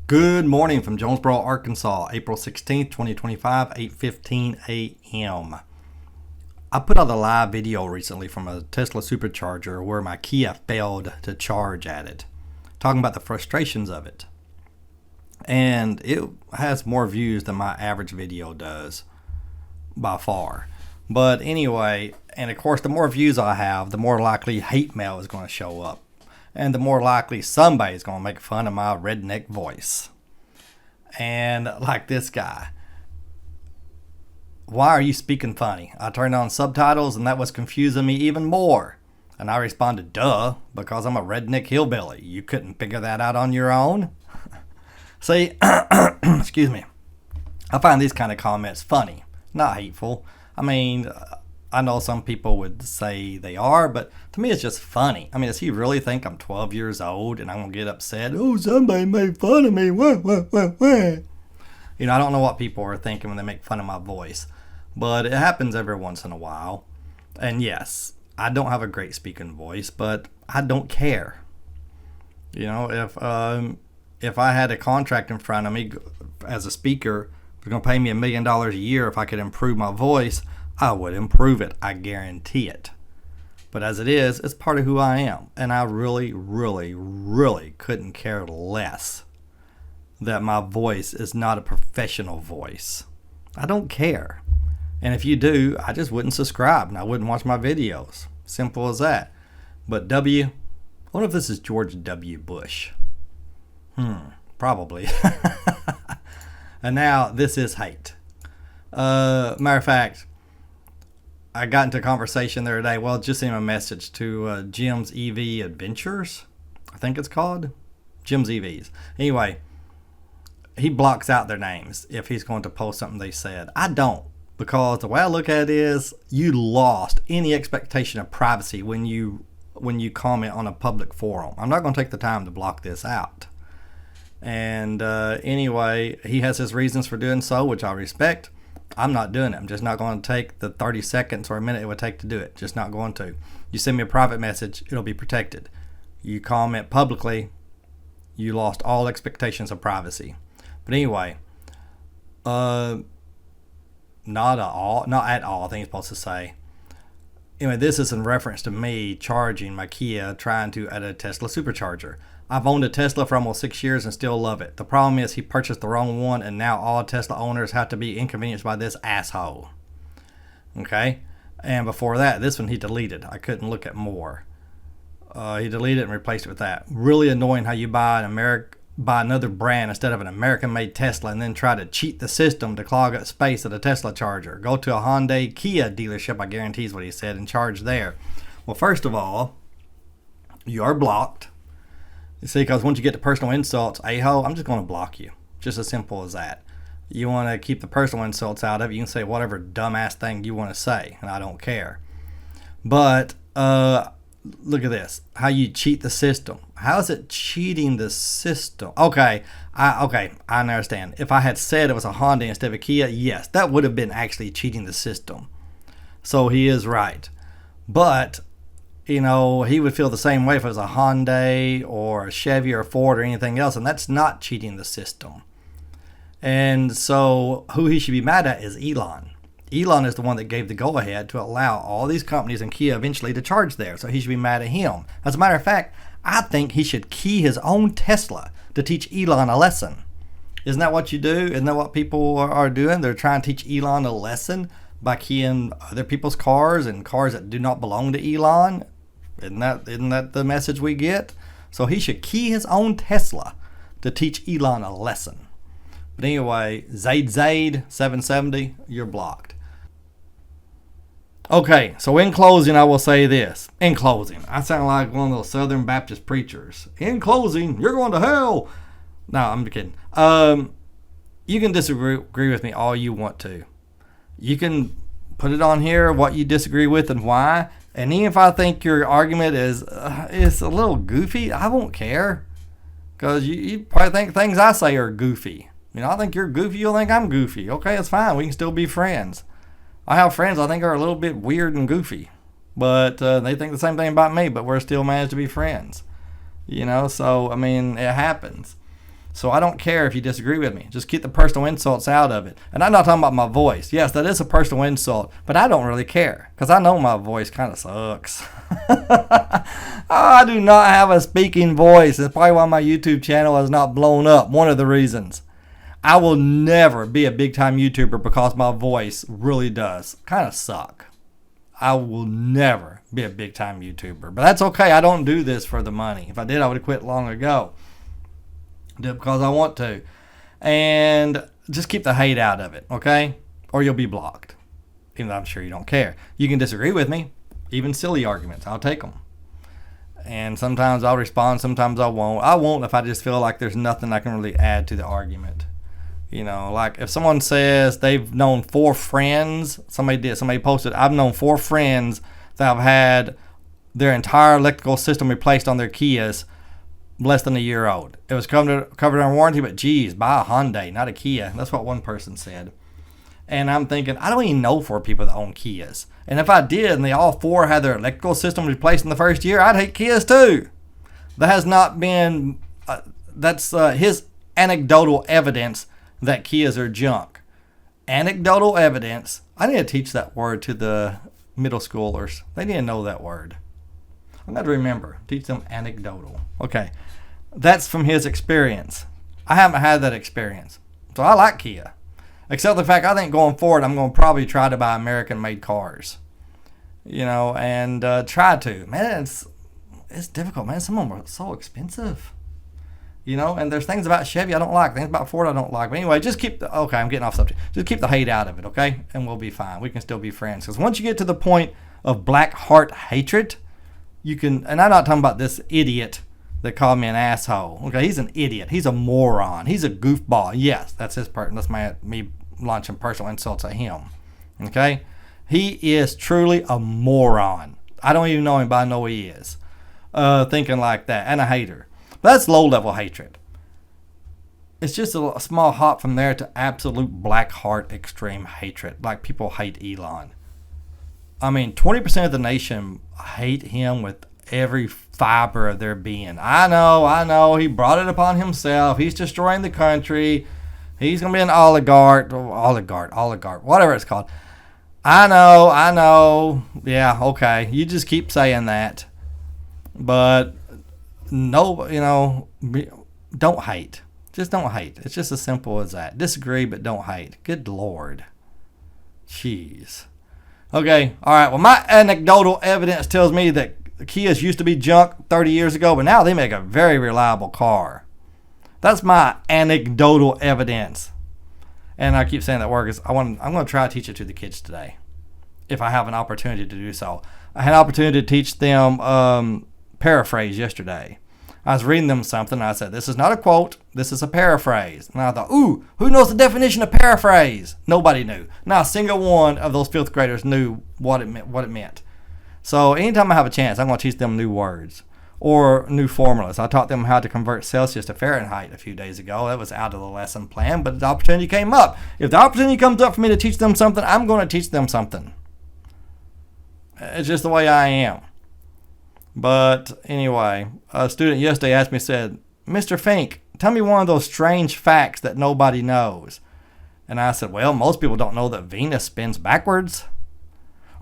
Good morning from Jonesboro, Arkansas, April 16th, 2025, 8:15 a.m. I put out a live video recently from a Tesla supercharger where my Kia failed to charge at it, talking about the frustrations of it. And it has more views than my average video does by far. But anyway, and of course, the more views I have, the more likely hate mail is going to show up. And the more likely somebody's going to make fun of my redneck voice. And like this guy. Why are you speaking funny? I turned on subtitles and that was confusing me even more. And I responded, duh, because I'm a redneck hillbilly. You couldn't figure that out on your own? See, excuse me. I find these kind of comments funny, not hateful. I mean, I know some people would say they are, but to me it's just funny. I mean, does he really think I'm 12 years old and I'm going to get upset? Oh, somebody made fun of me. What? You know, I don't know what people are thinking when they make fun of my voice, but it happens every once in a while. And yes, I don't have a great speaking voice, but I don't care. You know, if I had a contract in front of me as a speaker, they're going to pay me $1 million a year if I could improve my voice, I would improve it. I guarantee it. But as it is, it's part of who I am. And I really, really, really couldn't care less that my voice is not a professional voice. I don't care. And if you do, I just wouldn't subscribe and I wouldn't watch my videos. Simple as that. But I wonder if this is George W. Bush. Probably. And now this is hate. Matter of fact, I got into a conversation the other day. Well, just sent a message to Jim's EV Adventures, I think it's called. Jim's EVs. Anyway, he blocks out their names if he's going to post something they said. I don't, because the way I look at it is you lost any expectation of privacy when you comment on a public forum. I'm not going to take the time to block this out. And anyway, he has his reasons for doing so, which I respect. I'm not doing it. I'm just not going to take the 30 seconds or a minute it would take to do it. Just not going to. You send me a private message, it'll be protected. You comment publicly, you lost all expectations of privacy. But anyway, not at all, I think it's supposed to say. Anyway, this is in reference to me charging my Kia, trying to add a Tesla supercharger. I've owned a Tesla for almost 6 years and still love it. The problem is he purchased the wrong one and now all Tesla owners have to be inconvenienced by this asshole. Okay? And before that, this one he deleted. I couldn't look at more. He deleted it and replaced it with that. Really annoying how you buy another brand instead of an American-made Tesla and then try to cheat the system to clog up space at a Tesla charger. Go to a Hyundai Kia dealership, I guarantee is what he said, and charge there. Well, first of all, you are blocked. You see, because once you get to personal insults, a-hole, I'm just going to block you. Just as simple as that. You want to keep the personal insults out of it, you can say whatever dumbass thing you want to say, and I don't care. But look at this. How you cheat the system. How is it cheating the system? Okay, I understand. If I had said it was a Honda instead of a Kia, yes, that would have been actually cheating the system. So he is right. But you know, he would feel the same way if it was a Hyundai or a Chevy or a Ford or anything else, and that's not cheating the system. And so who he should be mad at is Elon. Elon is the one that gave the go-ahead to allow all these companies and Kia eventually to charge there, so he should be mad at him. As a matter of fact, I think he should key his own Tesla to teach Elon a lesson. Isn't that what you do? Isn't that what people are doing? They're trying to teach Elon a lesson by keying other people's cars and cars that do not belong to Elon. Isn't that the message we get? So he should key his own Tesla to teach Elon a lesson. But anyway, Zaid770, you're blocked. Okay, so in closing, I will say this. In closing, I sound like one of those Southern Baptist preachers. In closing, you're going to hell. No, I'm kidding. You can disagree with me all you want to. You can put it on here, what you disagree with and why. And even if I think your argument is a little goofy, I won't care. Because you probably think things I say are goofy. You know, I think you're goofy, you'll think I'm goofy. Okay, that's fine. We can still be friends. I have friends I think are a little bit weird and goofy. But they think the same thing about me, but we're still managed to be friends. You know, so, I mean, it happens. So I don't care if you disagree with me. Just keep the personal insults out of it. And I'm not talking about my voice. Yes, that is a personal insult, but I don't really care because I know my voice kind of sucks. I do not have a speaking voice. That's probably why my YouTube channel has not blown up. One of the reasons. I will never be a big time YouTuber because my voice really does kind of suck. I will never be a big time YouTuber. But that's okay. I don't do this for the money. If I did, I would have quit long ago. Do it because I want to. And just keep the hate out of it, okay? Or you'll be blocked. Even though I'm sure you don't care. You can disagree with me. Even silly arguments. I'll take them. And sometimes I'll respond. Sometimes I won't. I won't if I just feel like there's nothing I can really add to the argument. You know, like if someone says they've known 4 friends. Somebody posted, I've known 4 friends that have had their entire electrical system replaced on their Kias less than a year old. It was covered under warranty, but geez, buy a Hyundai, not a Kia. That's what one person said. And I'm thinking, I don't even know 4 people that own Kias. And if I did, and they all 4 had their electrical system replaced in the first year, I'd hate Kias too. That has not been, that's his anecdotal evidence that Kias are junk. Anecdotal evidence. I need to teach that word to the middle schoolers. They need to know that word. I'm going to remember. Teach them anecdotal. Okay. That's from his experience. I haven't had that experience. So I like Kia. Except the fact I think going forward I'm going to probably try to buy American-made cars. You know, and try to. Man, it's difficult, man. Some of them are so expensive. You know, and there's things about Chevy I don't like. Things about Ford I don't like. But anyway, just keep okay, I'm getting off subject. Just keep the hate out of it, okay? And we'll be fine. We can still be friends. Because once you get to the point of black heart hatred, you can, and I'm not talking about this idiot that called me an asshole. Okay, he's an idiot. He's a moron. He's a goofball. Yes, that's his part. That's me launching personal insults at him. Okay, he is truly a moron. I don't even know him, but I know he is. Thinking like that, and a hater. But that's low-level hatred. It's just a small hop from there to absolute black heart extreme hatred. Like people hate Elon. I mean, 20% of the nation hate him with every fiber of their being. I know. He brought it upon himself. He's destroying the country. He's going to be an oligarch, whatever it's called. I know. Yeah, okay. You just keep saying that. But no, you know, don't hate. Just don't hate. It's just as simple as that. Disagree, but don't hate. Good Lord. Jeez. Okay, all right. Well, my anecdotal evidence tells me that Kias used to be junk 30 years ago, but now they make a very reliable car. That's my anecdotal evidence. And I keep saying that word because I'm going to try to teach it to the kids today, if I have an opportunity to do so. I had an opportunity to teach them paraphrase yesterday. I was reading them something, and I said, this is not a quote, this is a paraphrase. And I thought, ooh, who knows the definition of paraphrase? Nobody knew. Not a single one of those 5th graders knew what it meant. So anytime I have a chance, I'm going to teach them new words or new formulas. I taught them how to convert Celsius to Fahrenheit a few days ago. That was out of the lesson plan, but the opportunity came up. If the opportunity comes up for me to teach them something, I'm going to teach them something. It's just the way I am. But anyway, a student yesterday asked me, said, Mr. Fink, tell me one of those strange facts that nobody knows. And I said, well, most people don't know that Venus spins backwards.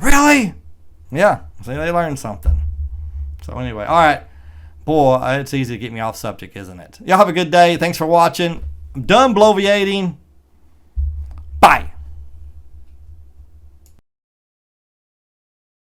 Really? Yeah. See, they learned something. So anyway, all right. Boy, it's easy to get me off subject, isn't it? Y'all have a good day. Thanks for watching. I'm done bloviating.